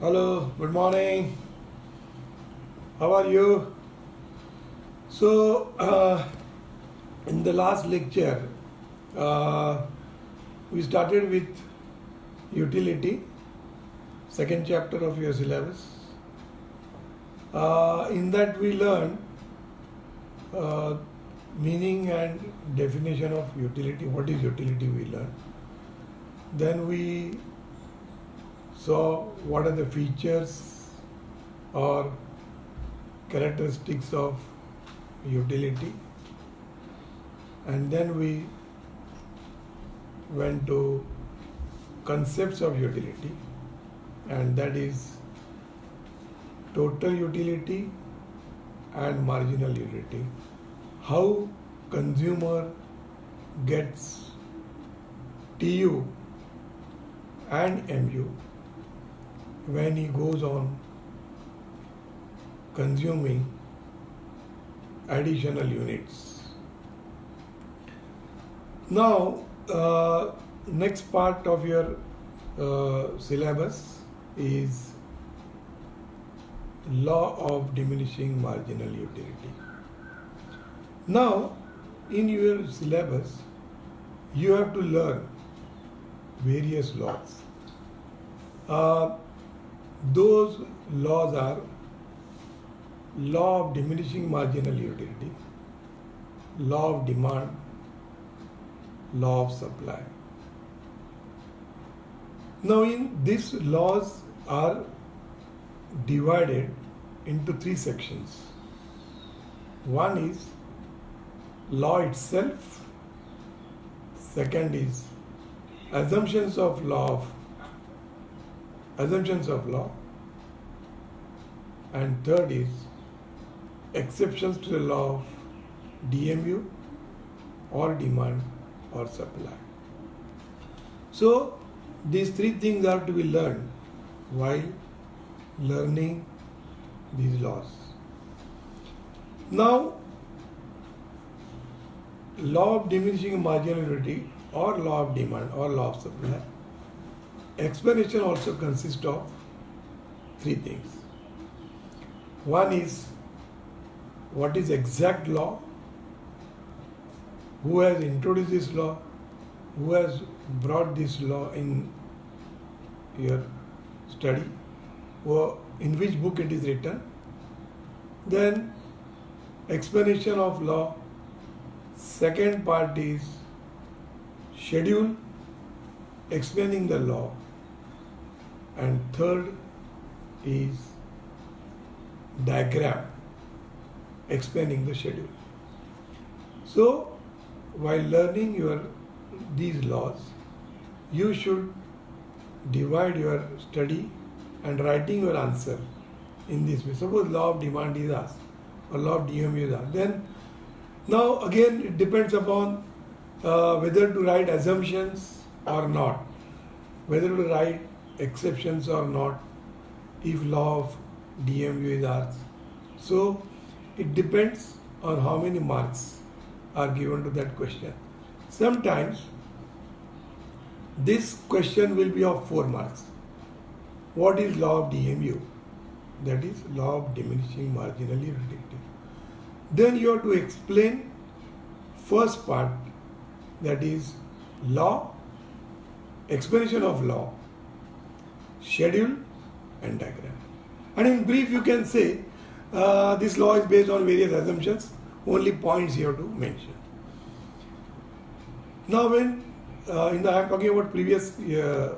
Hello, good morning. How are you? So, in the last lecture, uh, we started with utility, second chapter of your syllabus. In that, we learned uh, meaning and definition of utility. What is utility? We learned. Then we saw what are the features or characteristics of utility, and then we went to concepts of utility, and that is total utility and marginal utility. How consumer gets TU and MU when he goes on consuming additional units. Now, next part of your syllabus is law of diminishing marginal utility. Now, in your syllabus, you have to learn various laws. Those laws are law of diminishing marginal utility, law of demand, law of supply. Now, in these laws are divided into three sections. One is law itself, second is assumptions of law, and third is exceptions to the law of DMU or demand or supply. So these three things are to be learned while learning these laws. Now, law of diminishing marginal utility or law of demand or law of supply, explanation also consists of three things. One is what is exact law, who has introduced this law, who has brought this law in your study, or in which book it is written. Then explanation of law. Second part is schedule, explaining the law. And third is diagram, explaining the schedule. So, while learning these laws, you should divide your study and writing your answer in this way. Suppose law of demand is asked or law of DMU is asked. Then now again it depends upon whether to write assumptions or not, whether to write exceptions or not if law of DMU is asked. So it depends on how many marks are given to that question. Sometimes this question will be of 4 marks. What is law of DMU? That is law of diminishing marginal utility. Then you have to explain first part, that is law, explanation of law, schedule and diagram. And in brief you can say this law is based on various assumptions, only points you have to mention. Now when I am talking about previous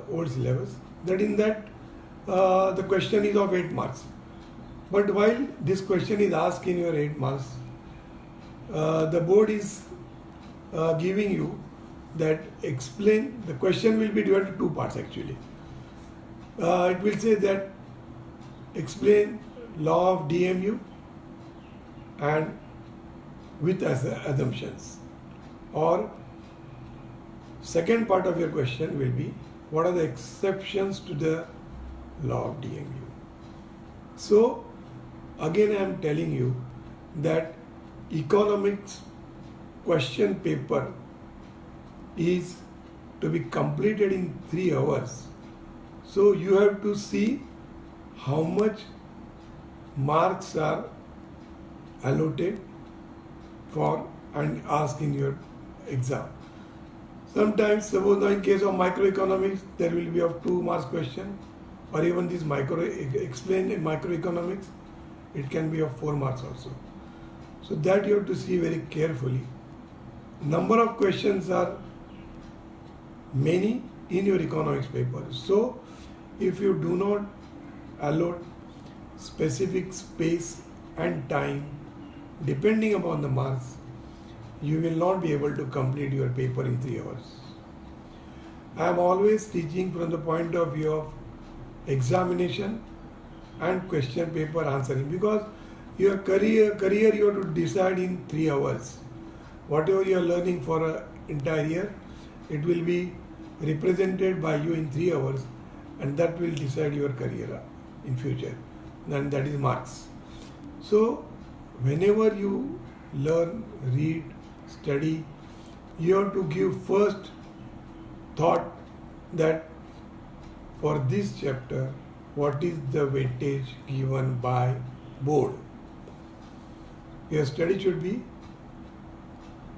old syllabus, that in that the question is of 8 marks. But while this question is asked in your 8 marks, the board is giving you that explain, the question will be divided into 2 parts actually. It will say that explain law of DMU and with assumptions, or second part of your question will be what are the exceptions to the law of DMU. So again I am telling you that economics question paper is to be completed in 3 hours. So you have to see how much marks are allotted for and asked in your exam. Sometimes, suppose now in case of microeconomics, there will be of 2 marks question, or even this explain in microeconomics, it can be of 4 marks also. So that you have to see very carefully. Number of questions are many in your economics paper. So if you do not allot specific space and time depending upon the marks, you will not be able to complete your paper in 3 hours. I am always teaching from the point of view of examination and question paper answering, because your career you have to decide in 3 hours. Whatever you are learning for an entire year, it will be represented by you in 3 hours, and that will decide your career in future. And that is marks. So whenever you learn, read, study, you have to give first thought that for this chapter, what is the weightage given by board. Your study should be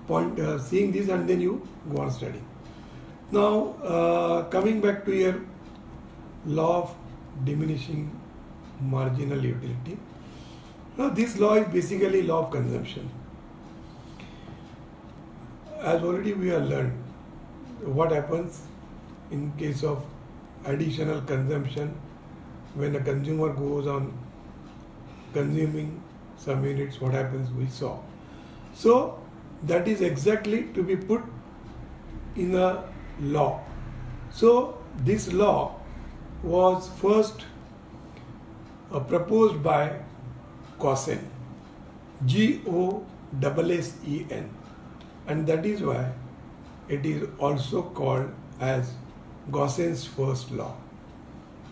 seeing this, and then you go on studying. Now coming back to your law of diminishing marginal utility. Now this law is basically law of consumption. As already we have learned, what happens in case of additional consumption when a consumer goes on consuming some units, what happens we saw. So that is exactly to be put in a law. So this law was first proposed by Gaussen, Gaussen, and that is why it is also called as Gaussen's first law.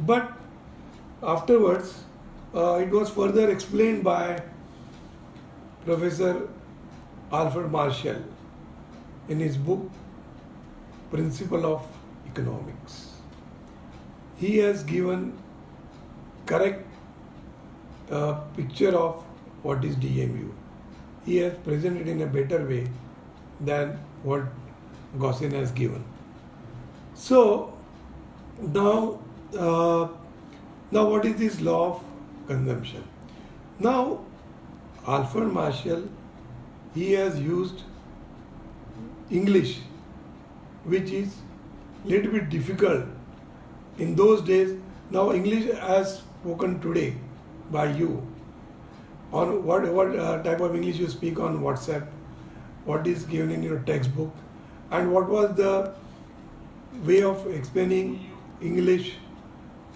But afterwards, it was further explained by Professor Alfred Marshall in his book Principle of Economics. He has given correct picture of what is DMU. He has presented in a better way than what Gaussen has given. So now what is this law of consumption? Now Alfred Marshall, he has used English, which is little bit difficult in those days. Now English as spoken today by you, on what type of English you speak on WhatsApp, what is given in your textbook, and what was the way of explaining English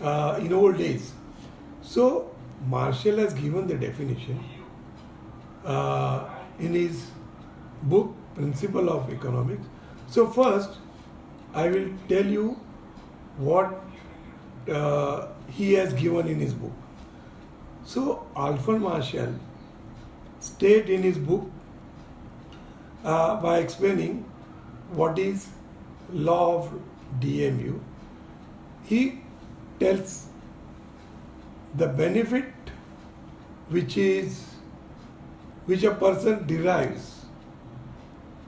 in old days. So Marshall has given the definition in his book Principle of Economics. So first I will tell you what he has given in his book. So Alfred Marshall state in his book by explaining what is law of DMU. He tells the benefit which a person derives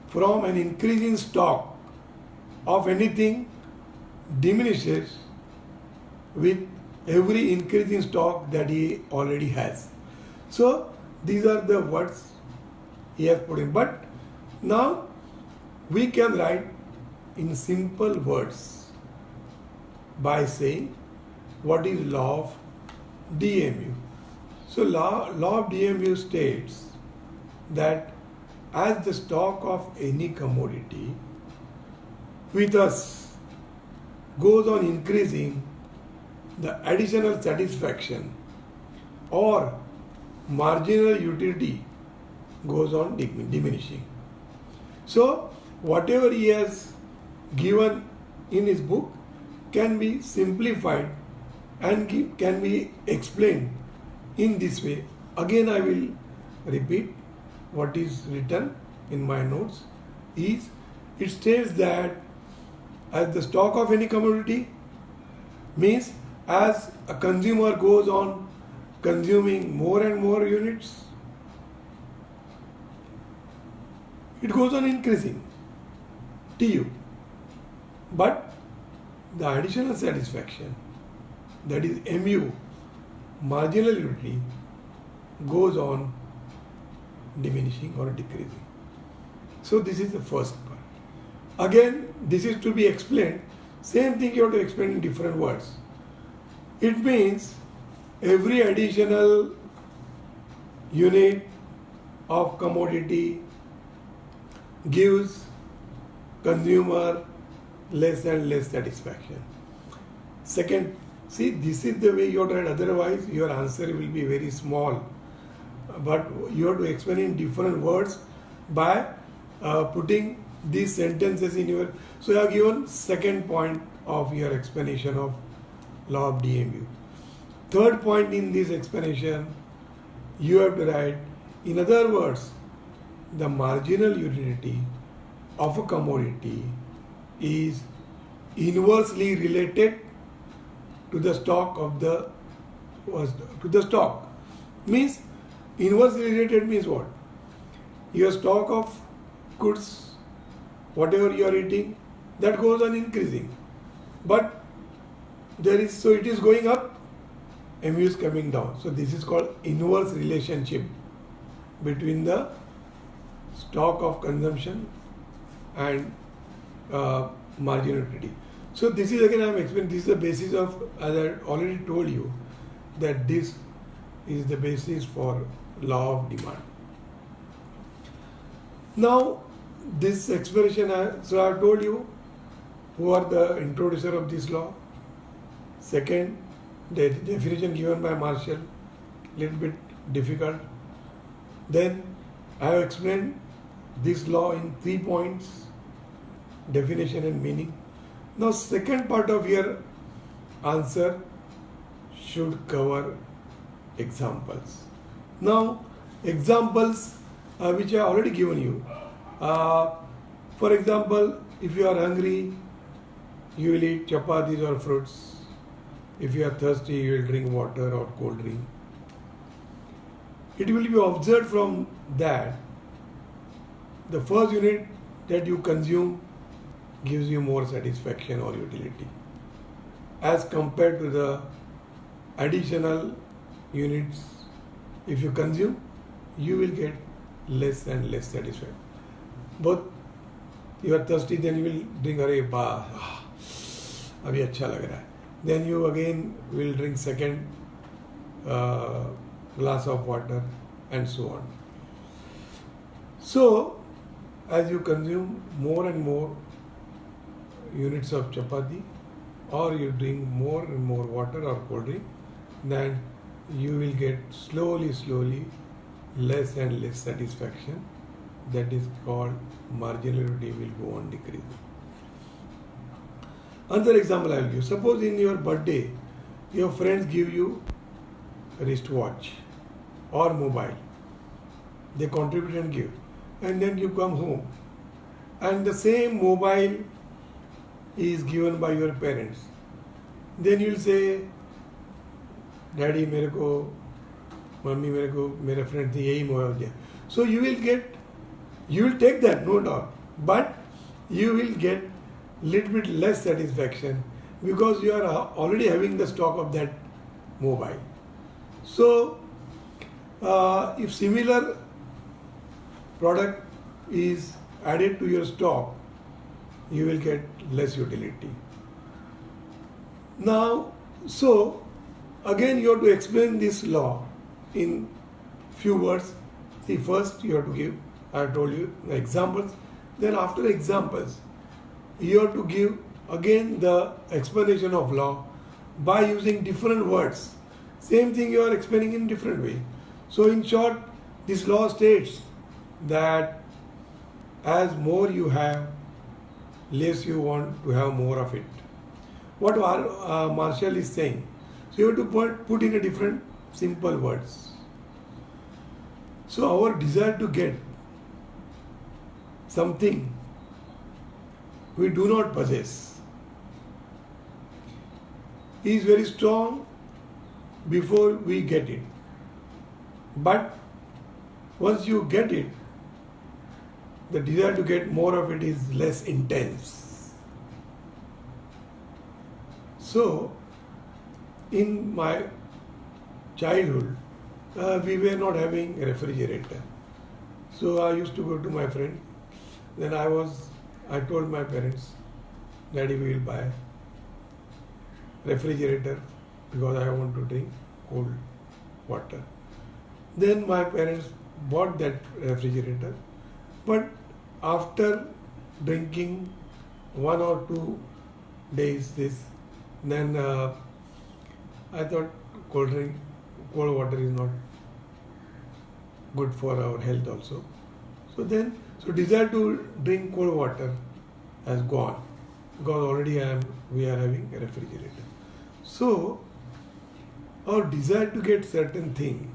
from an increase in stock of anything diminishes with every increase in stock that he already has. So these are the words he has put in. But now we can write in simple words by saying what is law of DMU. So law of DMU states that as the stock of any commodity with us goes on increasing, the additional satisfaction or marginal utility goes on diminishing. So whatever he has given in his book can be simplified and can be explained in this way. Again I will repeat what is written in my notes. It states that as the stock of any commodity means as a consumer goes on consuming more and more units, it goes on increasing TU. But the additional satisfaction, that is MU, marginal utility, goes on diminishing or decreasing. So this is the first part. Again, this is to be explained. Same thing you have to explain in different words. It means every additional unit of commodity gives consumer less and less satisfaction. Second, see, this is the way you have to write, otherwise your answer will be very small. But you have to explain in different words by putting these sentences in your. So you have given second point of your explanation of law of DMU. Third point in this explanation, you have to write, in other words, the marginal utility of a commodity is inversely related to the stock of the stock. Means inversely related means what? Your stock of goods, whatever you are eating, that goes on increasing. But so it is going up, MU is coming down. So this is called inverse relationship between the stock of consumption and marginal utility. So this is, again I am explaining, this is the basis of, as I already told you, that this is the basis for law of demand. Now this expression, so I have told you who are the introducer of this law. Second, the definition given by Marshall, little bit difficult. Then I have explained this law in 3 points, definition and meaning. Now second part of your answer should cover examples. Now examples which I already given you. For example, if you are hungry, you will eat chapatis or fruits. If you are thirsty, you will drink water or cold drink. It will be observed from that the first unit that you consume gives you more satisfaction or utility as compared to the additional units. If you consume, you will get less and less satisfaction. Both you are thirsty, then you will drink, अरे वाह अभी अच्छा लग रहा है. Then you again will drink second glass of water and so on. So as you consume more and more units of chapati, or you drink more and more water or cold drink, then you will get slowly less and less satisfaction. That is called marginality will go on decreasing. Another example I will give. Suppose in your birthday, your friends give you a wristwatch or mobile. They contribute and give. And then you come home and the same mobile is given by your parents. Then you will say, Daddy, मेरे को, mummy मेरे को, मेरे friend ने यही mobile दिया. So you will take that, no doubt. But you will get little bit less satisfaction because you are already having the stock of that mobile. So if similar product is added to your stock, you will get less utility. Now, so again you have to explain this law in few words. See, first you have to give, I told you, the examples. Then after examples, you have to give again the explanation of law by using different words. Same thing you are explaining in different way. So in short, this law states that as more you have, less you want to have more of it. What Marshall is saying. So you have to put in a different simple words. So our desire to get something we do not possess is very strong before we get it. But once you get it, the desire to get more of it is less intense. So, in my childhood, we were not having a refrigerator. So I used to go to my friend. Then I told my parents, Daddy, we will buy refrigerator because I want to drink cold water. Then my parents bought that refrigerator. But after drinking 1 or 2 days this, then I thought cold water is not good for our health also. So desire to drink cold water has gone because already we are having a refrigerator. So our desire to get certain thing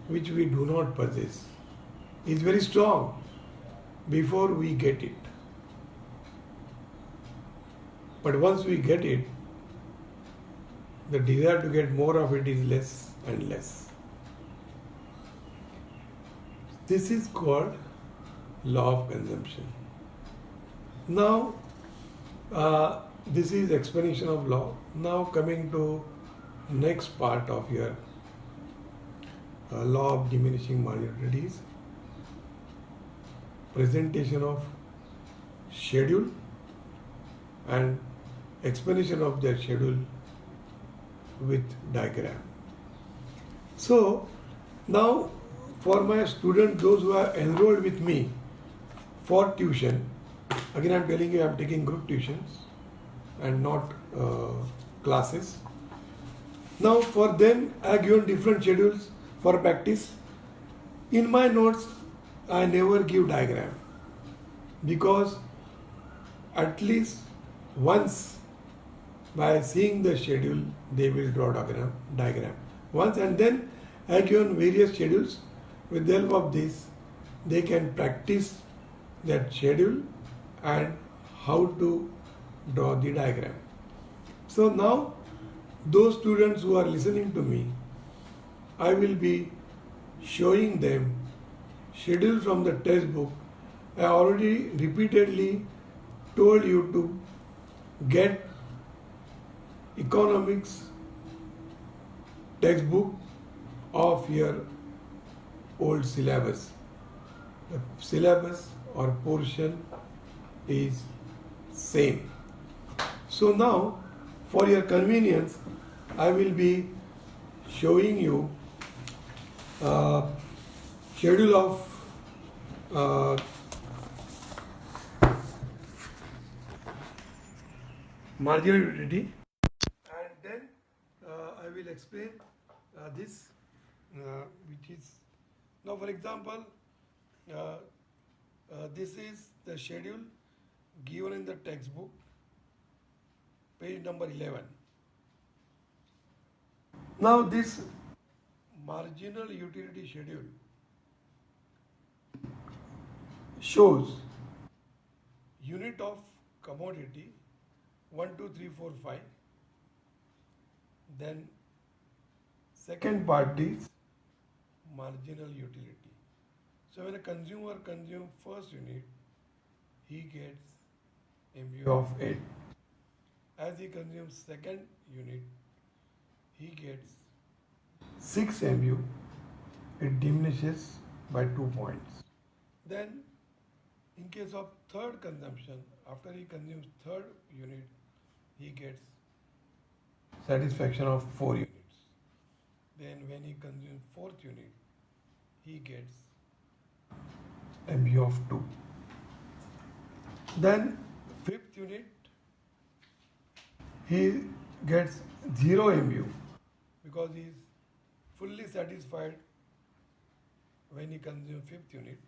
which we do not possess is very strong before we get it. But once we get it, the desire to get more of it is less and less. This is called law of consumption. Now, this is explanation of law. Now coming to next part of your law of diminishing marginal utilities, presentation of schedule and explanation of that schedule with diagram. So now for my students, those who are enrolled with me for tuition, again I am telling you I am taking group tuitions and not classes. Now for them I have given different schedules for practice. In my notes I never give diagram because at least once by seeing the schedule they will draw diagram once, and then I have given various schedules. With the help of this they can practice that schedule and how to draw the diagram. So now those students who are listening to me, I will be showing them schedule from the textbook. I already repeatedly told you to get economics textbook of your old syllabus. The syllabus or portion is same. So now for your convenience I will be showing you schedule of marginal utility, and then I will explain this which is now, for example, this is the schedule given in the textbook, page number 11. Now this marginal utility schedule shows unit of commodity 1, 2, 3, 4, 5. Then second part is marginal utility. So when a consumer consumes first unit, he gets MU of 8. As he consumes second unit, he gets 6 MU. It diminishes by 2 points. Then in case of third consumption, after he consumes third unit, he gets satisfaction of 4 units. Then when he consumes fourth unit, he gets MU of 2. Then fifth unit, he gets 0 MU because he is fully satisfied when he consumes fifth unit.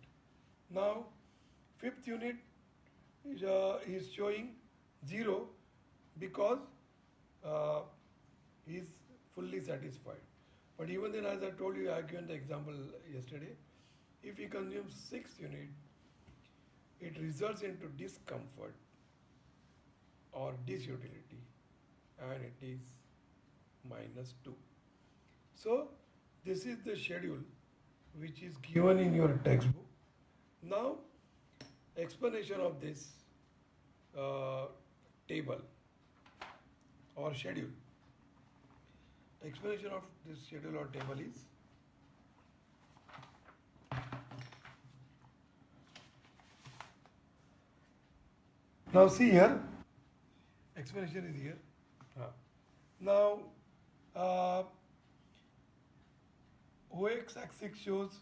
Now fifth unit is showing 0 because he is fully satisfied. But even then, as I told you, I have given the example yesterday, if he consumes 6th unit, it results into discomfort or disutility. and it is -2. So this is the schedule which is given in your textbook. Now explanation of this uh, table or schedule. Explanation of this schedule or table is now see here. Explanation is here. Now OX axis shows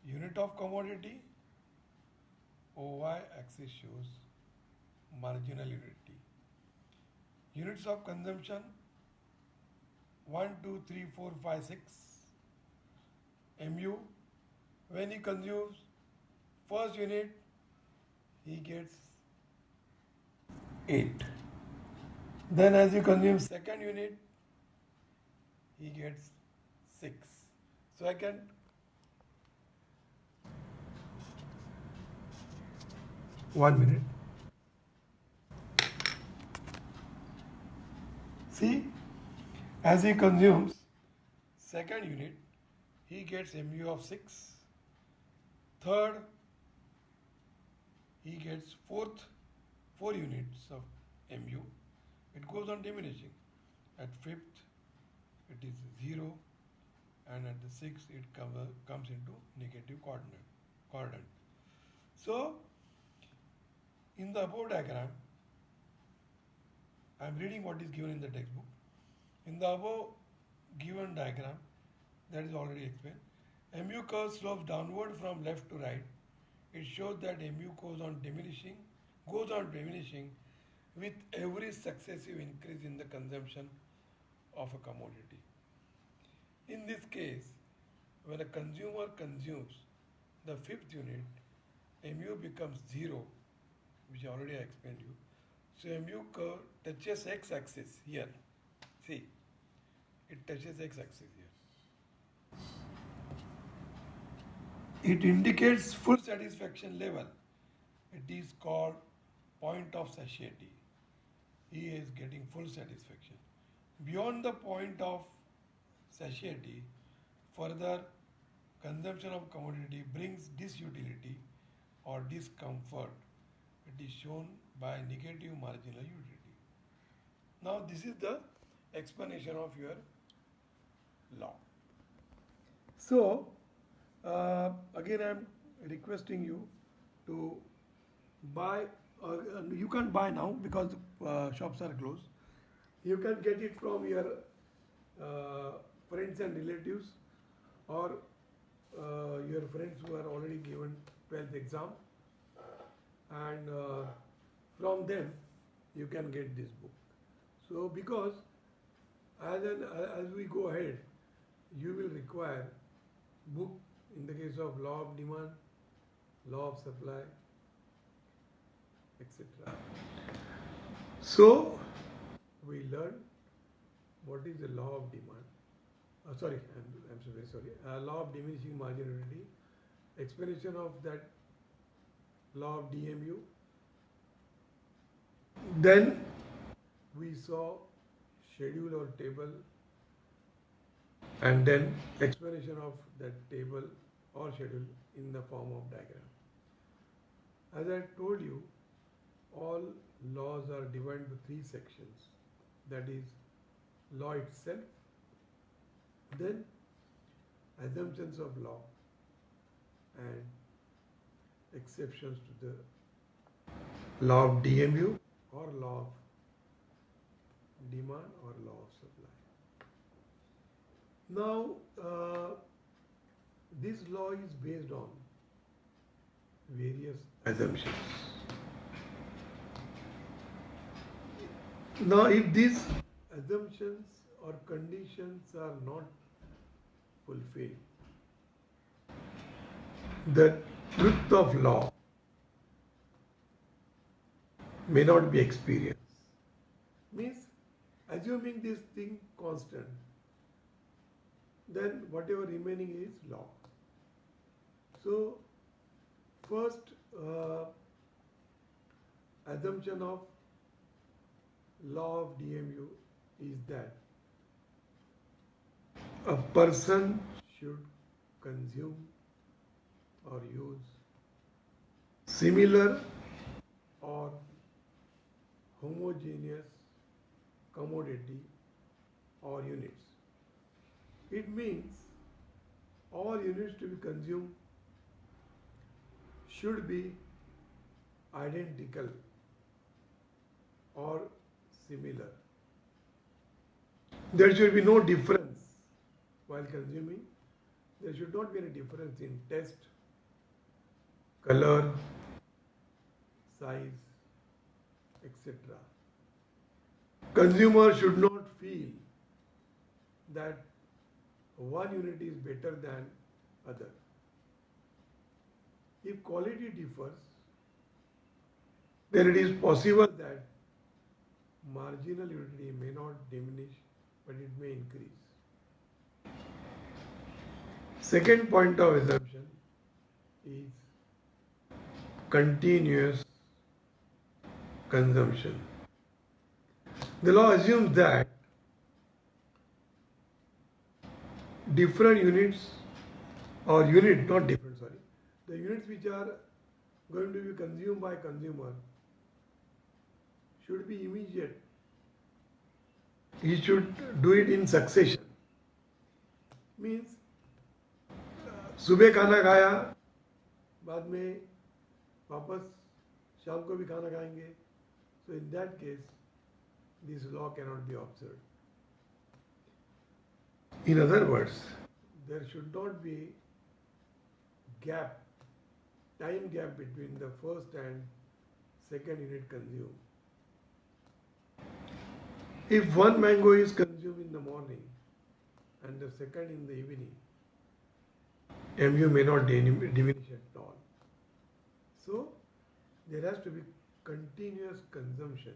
unit of commodity, OY axis shows marginal unity. Units of consumption 1, 2, 3, 4, 5, 6. MU, when he consumes first unit, he gets 8. Then as he consumes second unit, he gets 6. So I can one minute. See, as he consumes second unit, he gets MU of 6. Third, he gets 4 units of MU. It goes on diminishing. At fifth, it is 0, and at the sixth, it comes into negative quadrant. So, in the above diagram, I am reading what is given in the textbook. In the above given diagram, that is already explained, MU curve slopes downward from left to right. It shows that MU goes on diminishing with every successive increase in the consumption of a commodity. In this case, when a consumer consumes the fifth unit, MU becomes 0, which already I explained you. So MU curve touches x-axis here. See, it touches x-axis here. It indicates full satisfaction level. It is called point of satiety. He is getting full satisfaction. Beyond the point of satiety, further consumption of commodity brings disutility or discomfort. It is shown by negative marginal utility. Now this is the explanation of your law. So again I am requesting you to buy. You can't buy now because shops are closed. You can get it from your friends and relatives, or your friends who are already given 12th exam, and from them you can get this book. So because as we go ahead, you will require book in the case of law of demand, law of supply, etc. So we learn what is the law of demand. I'm so very sorry. Law of diminishing marginality, explanation of that law of DMU. Then we saw schedule or table, and then explanation of that table or schedule in the form of diagram. As I told you, all laws are divided into 3 sections. That is law itself, then assumptions of law, and exceptions to the law of DMU or law of demand or law of supply. Now this law is based on various assumptions. Now if these assumptions or conditions are not fulfilled, the truth of law may not be experienced. Means, assuming this thing constant, then whatever remaining is law. So first assumption of law of DMU is that a person should consume or use similar or homogeneous commodity or units. It means all units to be consumed should be identical or similar. There should be no difference while consuming. There should not be any difference in taste, color, size, etc. Consumer should not feel that one unit is better than other. If quality differs, then it is possible that marginal utility may not diminish, but it may increase. Second point of assumption is continuous consumption. The law assumes that different units or unit, not different, sorry, the units which are going to be consumed by consumer should be immediate. He should do it in succession. Means सुबह खाना खाया, बाद में वापस शाम को भी खाना खाएंगे. So in that case, this law cannot be observed. In other words, there should not be gap, time gap between the first and second unit consumed. If one mango is consumed in the morning and the second in the evening, MU may not diminish at all. So there has to be continuous consumption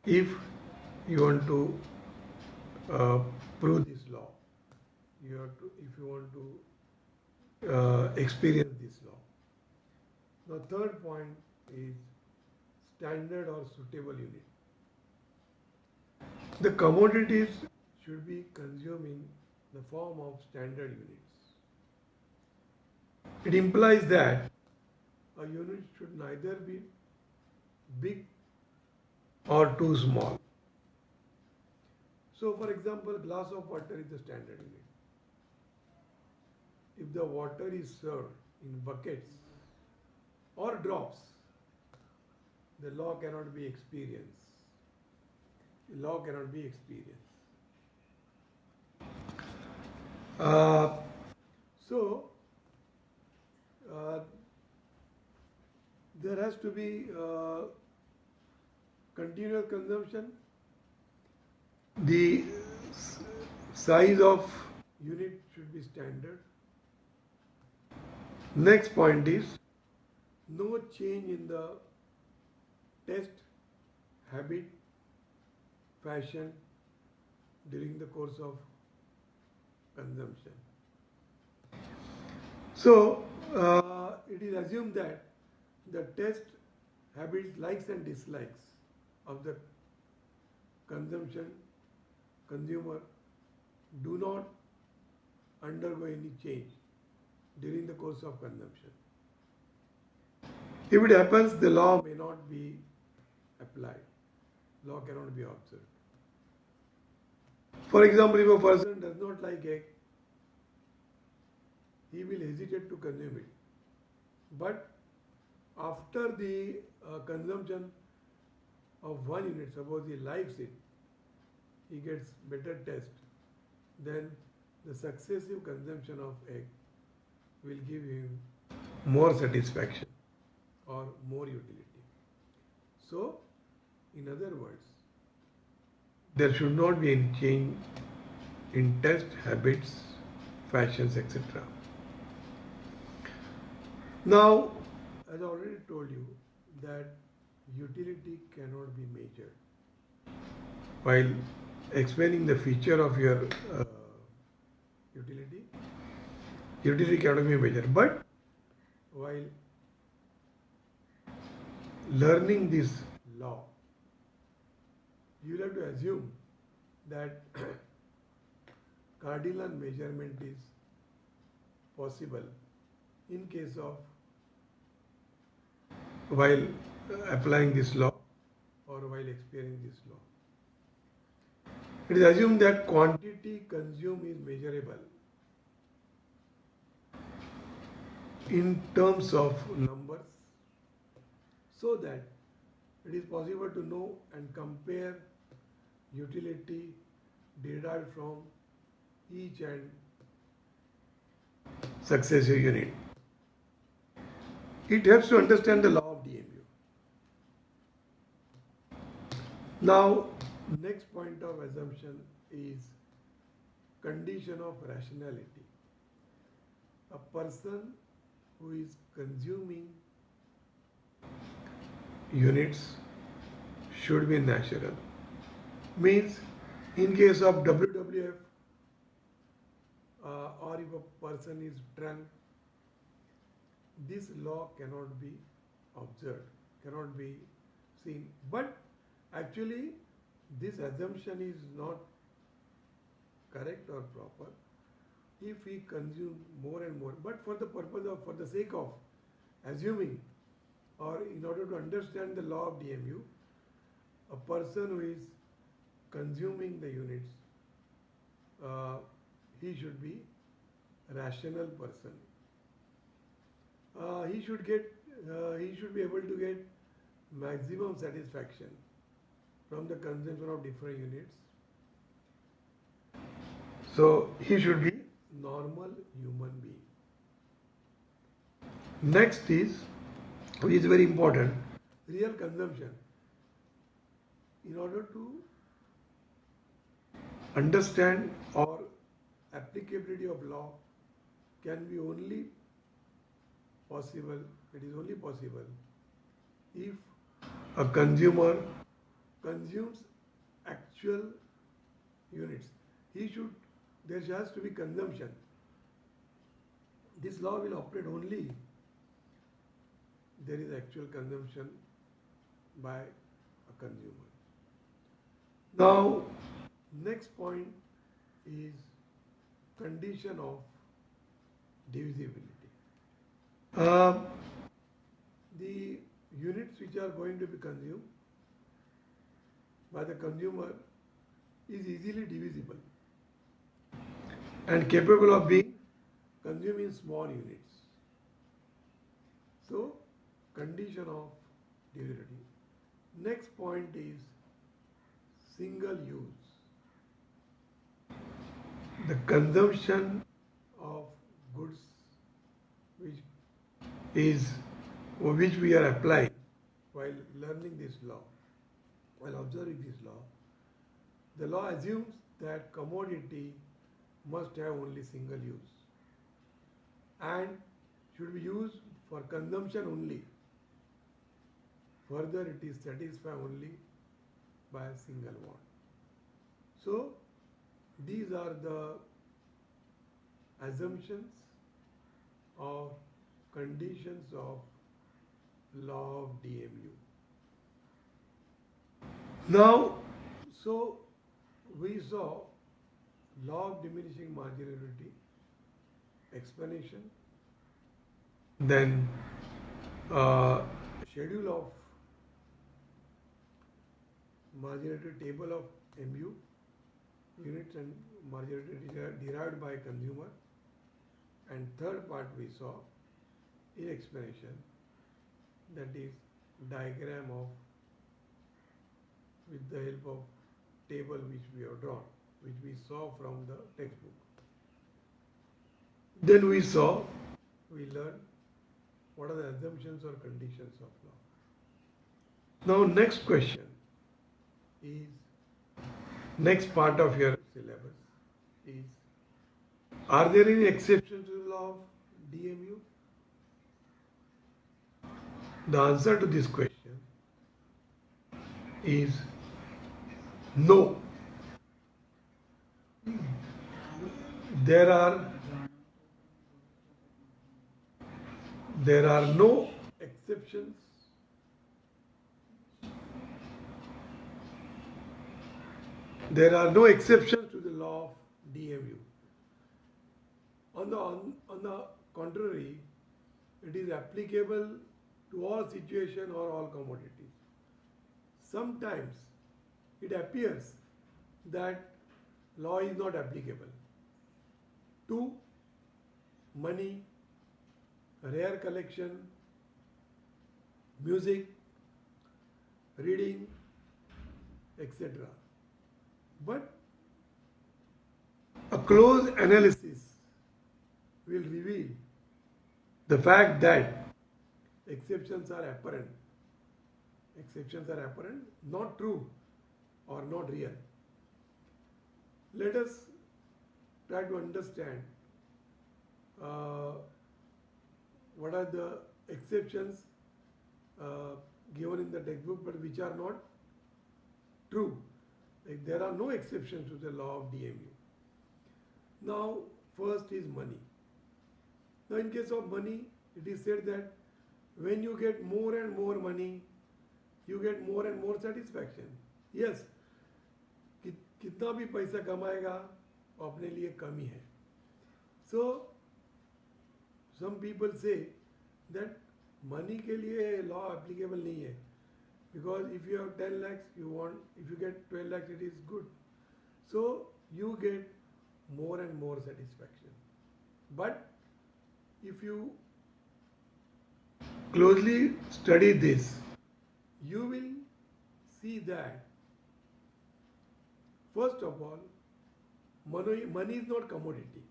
if you want to prove this law. You have to, if you want to experience this law. The third point is standard or suitable unit. The commodities should be consumed in the form of standard units. It implies that a unit should neither be big or too small. So, for example, glass of water is the standard unit. If the water is served in buckets or drops, the law cannot be experienced. The law cannot be experienced. There has to be continuous consumption. The size of unit should be standard. Next point is no change in the taste, habit, fashion during the course of consumption. So it is assumed that the taste, habits, likes and dislikes of the consumer do not undergo any change during the course of consumption. If it happens, the law may not be applied. Law cannot be observed. For example, if a person does not like egg, he will hesitate to consume it. But after the consumption of one unit, suppose he likes it, he gets better taste, then the successive consumption of egg will give him more satisfaction or more utility. So, in other words, there should not be any change in taste, habits, fashions, etc. Now, as I already told you, that utility cannot be measured. While explaining the feature of your utility cannot be measured. But while learning this law, you will have to assume that cardinal measurement is possible in case of while applying this law or while experiencing this law. It is assumed that quantity consumed is measurable in terms of numbers, so that it is possible to know and compare utility derived from each and successive unit. It helps to understand the law of DMU. Now, next point of assumption is condition of rationality. A person who is consuming units should be natural. Means, in case of WWF, or if a person is drunk, this law cannot be observed, cannot be seen. But actually, this assumption is not correct or proper if we consume more and more. But for the purpose of, for the sake of assuming, or in order to understand the law of DMU, a person who is consuming the units, he should be a rational person. He should be able to get maximum satisfaction from the consumption of different units. So he should be normal human being. Next is, which is very important, real consumption. In order to understand or applicability of law can be only possible, it is only possible if a consumer consumes actual units. There has to be consumption. This law will operate only there is actual consumption by a consumer. Now, next point is condition of divisibility. The units which are going to be consumed by the consumer is easily divisible and capable of being consumed in small units. So, condition of divisibility. Next point is single use. The consumption of goods which we are applying while learning this law, while observing this law. The law assumes that commodity must have only single use and should be used for consumption only. Further, it is satisfied only by a single want. So, these are the assumptions or conditions of law of DMU. Now, so we saw law of diminishing marginality, explanation, then schedule of marginality, table of MU, units and marginality derived by consumer, and third part we saw in explanation, that is diagram of with the help of table which we have drawn, which we saw from the textbook. Then we learned what are the assumptions or conditions of law. Now next question is, next part of your syllabus is, are there any exceptions to the law of DMU? The answer to this question is no. There are no exceptions there are no exceptions to the law of DMU. On the contrary, it is applicable to all situations or all commodities. Sometimes it appears that law is not applicable to money, rare collection, music, reading, etc. But a close analysis will reveal the fact that exceptions are apparent. Exceptions are apparent, not true or not real. Let us try to understand what are the exceptions given in the textbook but which are not true. Like there are no exceptions to the law of DMU. Now, first is money. Now, in case of money, it is said that when you get more and more money, you get more and more satisfaction. Yes, कितना भी पैसा कमाएगा वो अपने लिए कम ही है. So, some people say that money के लिए law applicable नहीं है. Because if you have 10 lakhs, if you get 12 lakhs, it is good. So, you get more and more satisfaction. But if you closely study this, you will see that first of all, money is not commodity.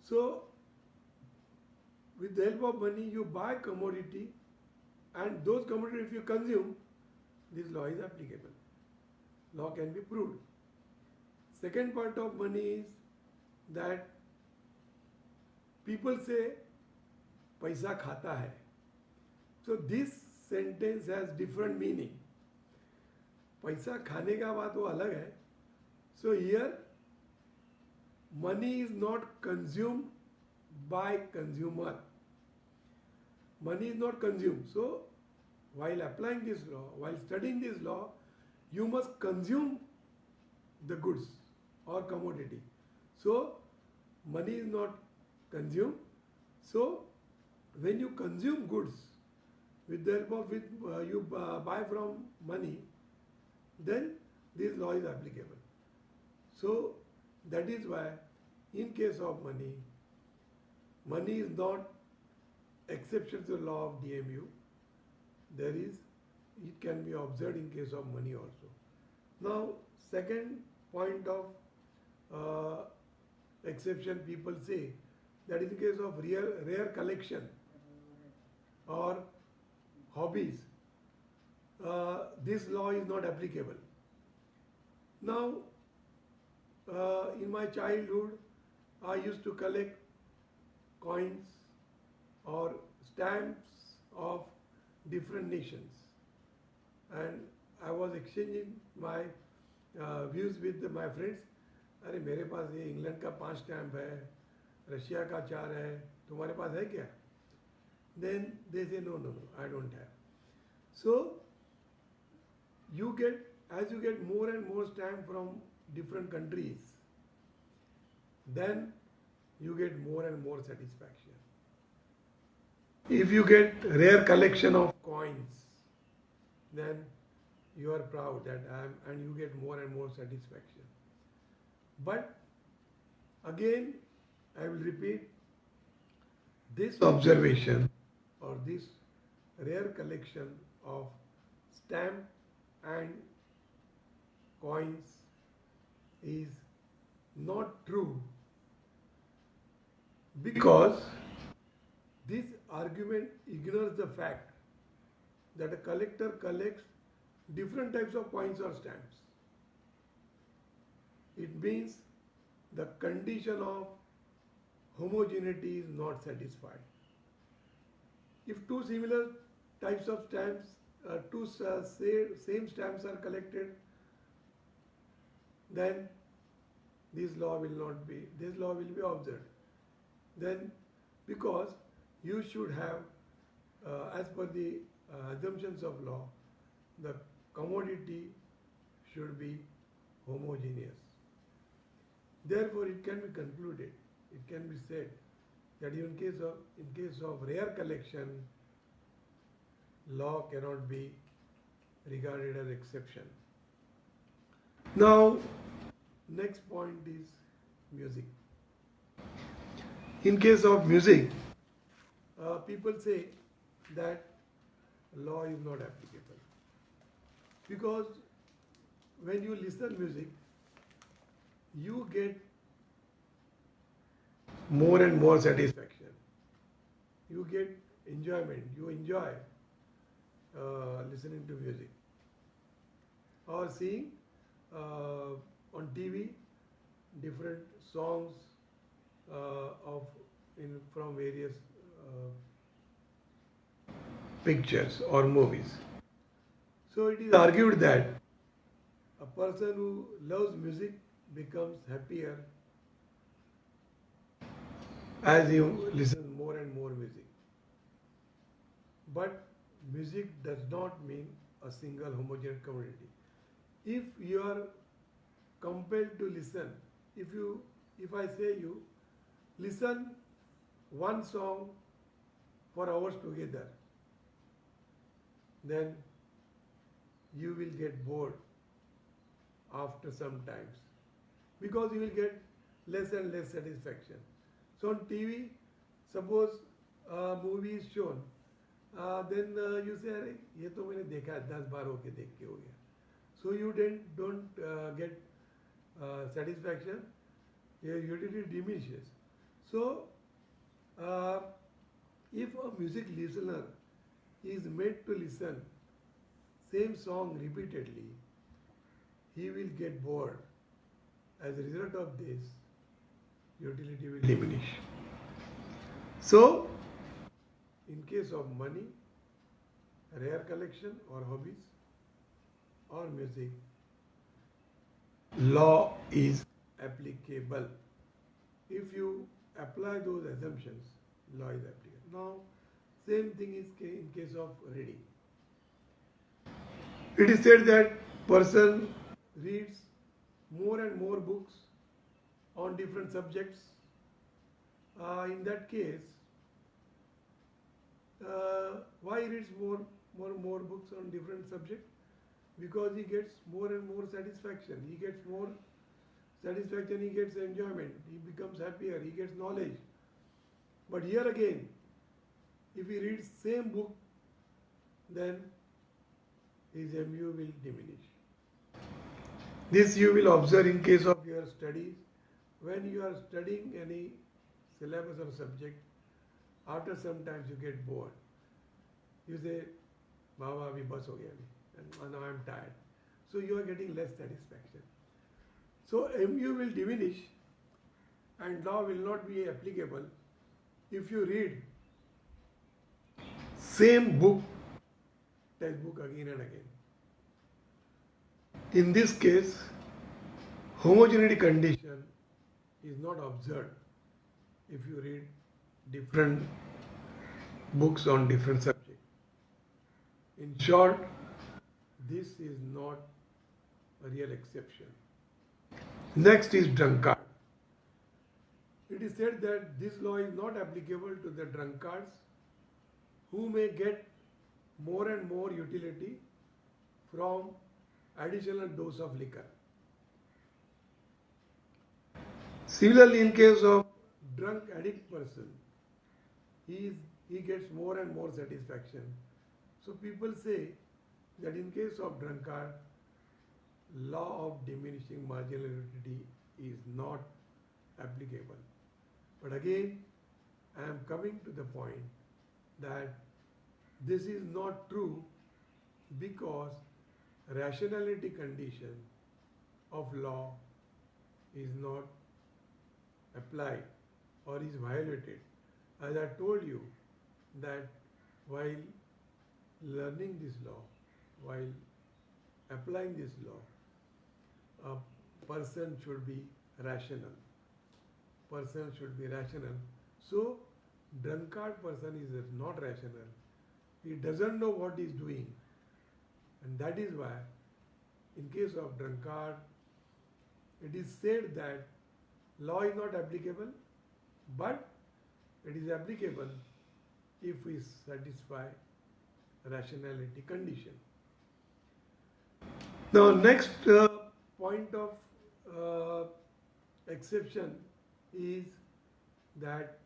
So, with the help of money, you buy commodity, and those commodities, if you consume, this law is applicable. Law can be proved. Second part of money is that people say, paisa khata hai. So this sentence has different meaning. पैसा खाने का बात वो अलग है. So here money is not consumed by consumer. Money is not consumed. So while applying this law, while studying this law, you must consume the goods or commodity. So money is not consumed. So when you consume goods with the help of you buy from money, then this law is applicable. So that is why in case of money, money is not exception to the law of DMU. It can be observed in case of money also. Now, second point of exception people say that in case of rare collection or hobbies, this law is not applicable. Now, in my childhood, I used to collect coins or stamps of different nations, and I was exchanging my views with my friends. अरे मेरे पास ये England का 5 stamp है, Russia का 4 है, तुम्हारे पास है क्या? Then they say no, I don't have. So as you get more and more stamp from different countries, then you get more and more satisfaction. If you get rare collection of coins, then you are proud that and you get more and more satisfaction. But again, I will repeat, this observation or this rare collection of stamp and coins is not true, because this argument ignores the fact that a collector collects different types of coins or stamps. It means the condition of homogeneity is not satisfied. If two similar types of stamps, same stamps are collected, then this law will be observed. Then, because you should have, as per the assumptions of law, the commodity should be homogeneous. Therefore, it can be concluded, it can be said that in case of rare collection, law cannot be regarded as exception. Now, next point is music. In case of music, people say that law is not applicable because when you listen music, you get more and more satisfaction. You get enjoyment. You enjoy listening to music or seeing on TV different songs from various pictures or movies. So it is argued that a person who loves music becomes happier as he listens more and more music. But music does not mean a single homogeneous community. If you are compelled to listen, if I say you listen one song for hours together, then you will get bored after some times because you will get less and less satisfaction. So on TV, suppose a movie is shown, then you say, अरे ये तो मैंने देखा है 10 बार होके देख के हो गया. So you don't get satisfaction. Your utility diminishes. So if a music listener is made to listen same song repeatedly, he will get bored. As a result of this, utility will diminish. So, in case of money, rare collection or hobbies or music, law is applicable. If you apply those assumptions, law is applicable. Now, same thing is in case of reading. It is said that person reads more and more books on different subjects. In that case, why he reads more books on different subjects? Because he gets more and more satisfaction. He gets more satisfaction, he gets enjoyment, he becomes happier, he gets knowledge. But here again, if he reads same book, then his MU will diminish. This you will observe in case of your studies. When you are studying any syllabus or subject, after some time you get bored. You say, Baba, abhi bas ho gaya abhi, and now I am tired. So you are getting less satisfaction. So MU will diminish and law will not be applicable if you read same book, textbook again and again. In this case, homogeneity condition is not observed if you read different books on different subjects. In short, this is not a real exception. Next is drunkard. It is said that this law is not applicable to the drunkards who may get more and more utility from additional dose of liquor. Similarly, in case of drunk addict person, he gets more and more satisfaction. So people say that in case of drunkard, law of diminishing marginal utility is not applicable. But again, I am coming to the point that this is not true because rationality condition of law is not applied or is violated. As I told you that while learning this law, while applying this law, a person should be rational. Person should be rational. So, drunkard person is not rational. He doesn't know what he is doing. And that is why, in case of drunkard, it is said that law is not applicable, but it is applicable if we satisfy rationality condition. Now, next point of exception is that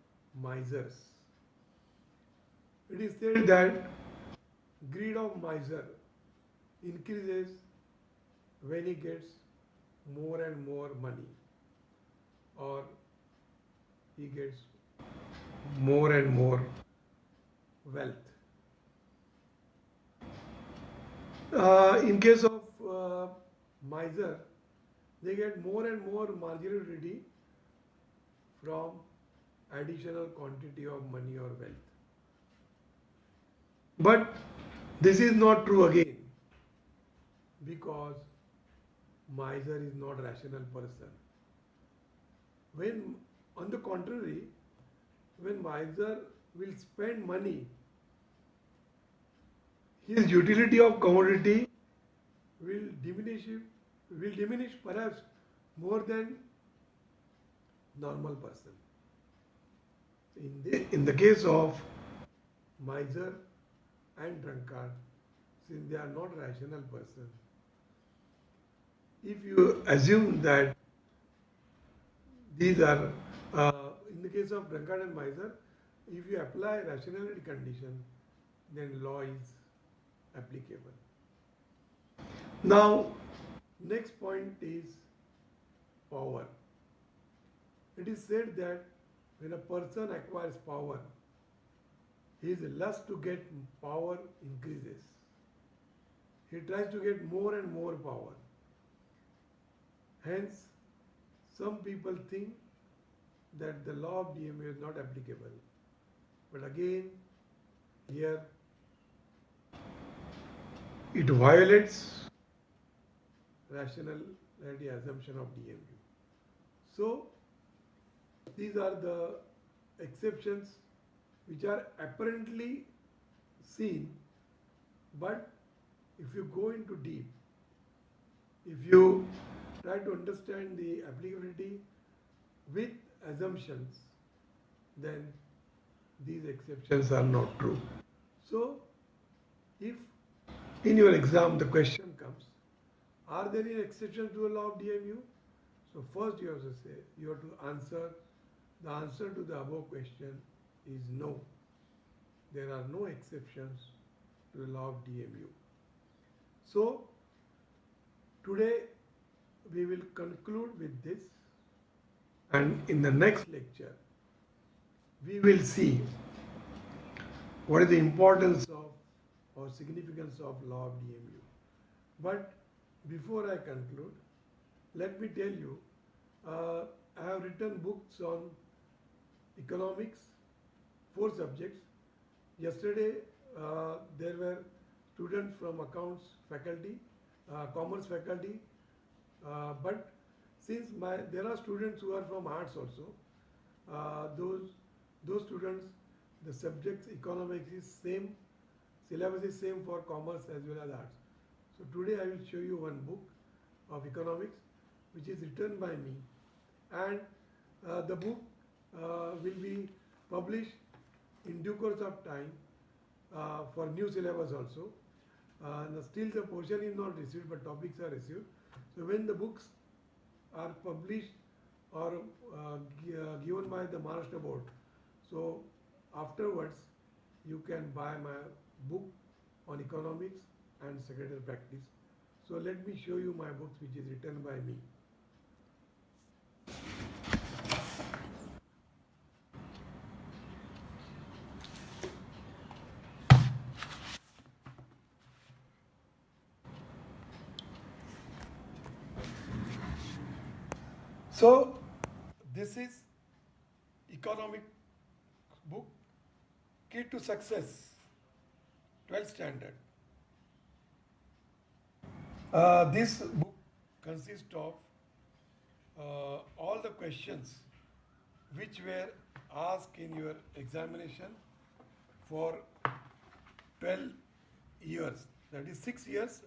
misers. It is said that greed of miser increases when he gets more and more money, or he gets more and more wealth. In case of miser, they get more and more marginality from additional quantity of money or wealth. But this is not true again, because miser is not a rational person. When, on the contrary, when miser will spend money, his utility of commodity will diminish perhaps more than normal person. In the case of miser and drunkard, since they are not rational person, if you assume that these are, in the case of drunkard and miser, if you apply rationality condition, then law is applicable. Now, next point is power. It is said that when a person acquires power, his lust to get power increases. He tries to get more and more power. Hence, some people think that the law of DMU is not applicable. But again, here it violates rationality assumption of DMU. So, these are the exceptions which are apparently seen, but if you go into deep, if you try to understand the applicability with assumptions, then these exceptions are not true. So, if in your exam the question comes, are there any exceptions to the law of DMU? So first you have to say, you have to answer, the answer to the above question is no. There are no exceptions to the law of DMU. So today we will conclude with this, and in the next lecture we will see what is the importance of or significance of law of DMU. But before I conclude, let me tell you, I have written books on economics, 4 subjects. Yesterday there were students from accounts faculty, commerce faculty, but since there are students who are from arts also, those students, the subjects economics is same, syllabus is same for commerce as well as arts. So today I will show you one book of economics which is written by me, and the book will be published in due course of time for new syllabus also. Still the portion is not received, but topics are received. So when the books are published or given by the Maharashtra board, so afterwards you can buy my book on economics and secretarial practice. So let me show you my books which is written by me. So this is economic book, Key to Success, 12th standard. This book consists of all the questions which were asked in your examination for 12 years, that is 6 years,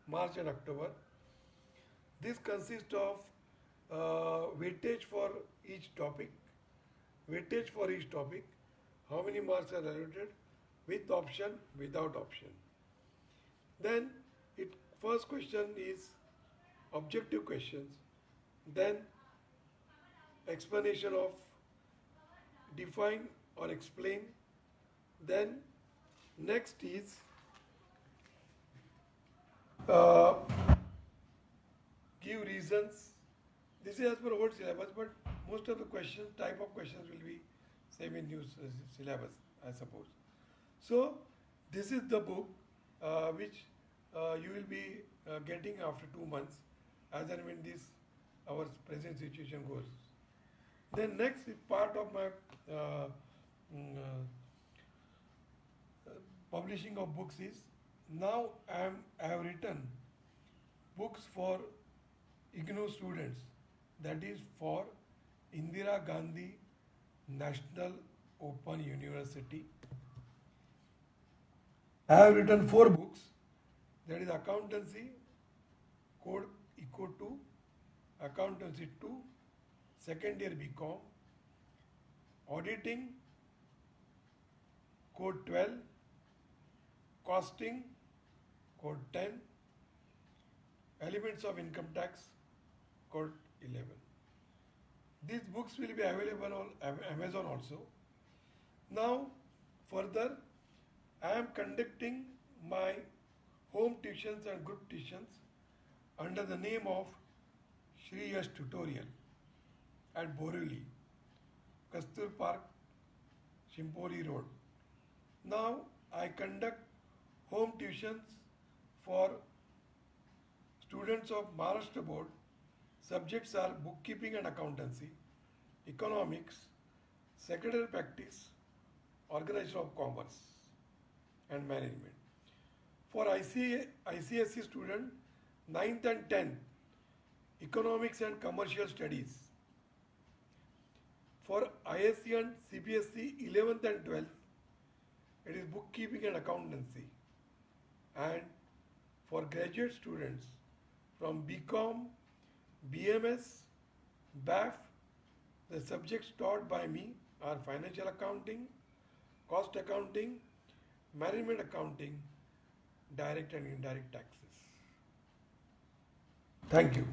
March and October. This consists of weightage for each topic, how many marks are allocated, with option, without option. Then first question is objective questions, then explanation of define or explain, then next is uh, give reasons. This is as per old syllabus, but most of the questions, type of questions will be same in new syllabus, I suppose. So this is the book which you will be getting after 2 months, as and when this our present situation goes. Then next part of my mm, publishing of books is, now I have written books for IGNOU students, that is for Indira Gandhi National Open University. I have written 4 books, that is Accountancy, Code Eco 2, Accountancy 2, second year BCom, Auditing, Code 12, Costing, Code 10, Elements of Income Tax, Code 11. These books will be available on Amazon also. Now, further, I am conducting my home tuitions and group tuitions under the name of Shri Yash Tutorial at Borivali, Kastur Park, Shimpori Road. Now, I conduct home tuitions for students of Maharashtra Board. Subjects are bookkeeping and accountancy, economics, secretarial practice, organization of commerce and management. For ICSE student, 9th and 10th, economics and commercial studies. For ISC and CBSE, 11th and 12th, it is bookkeeping and accountancy. And for graduate students from BCom, BMS, BAF, the subjects taught by me are financial accounting, cost accounting, management accounting, direct and indirect taxes. Thank you.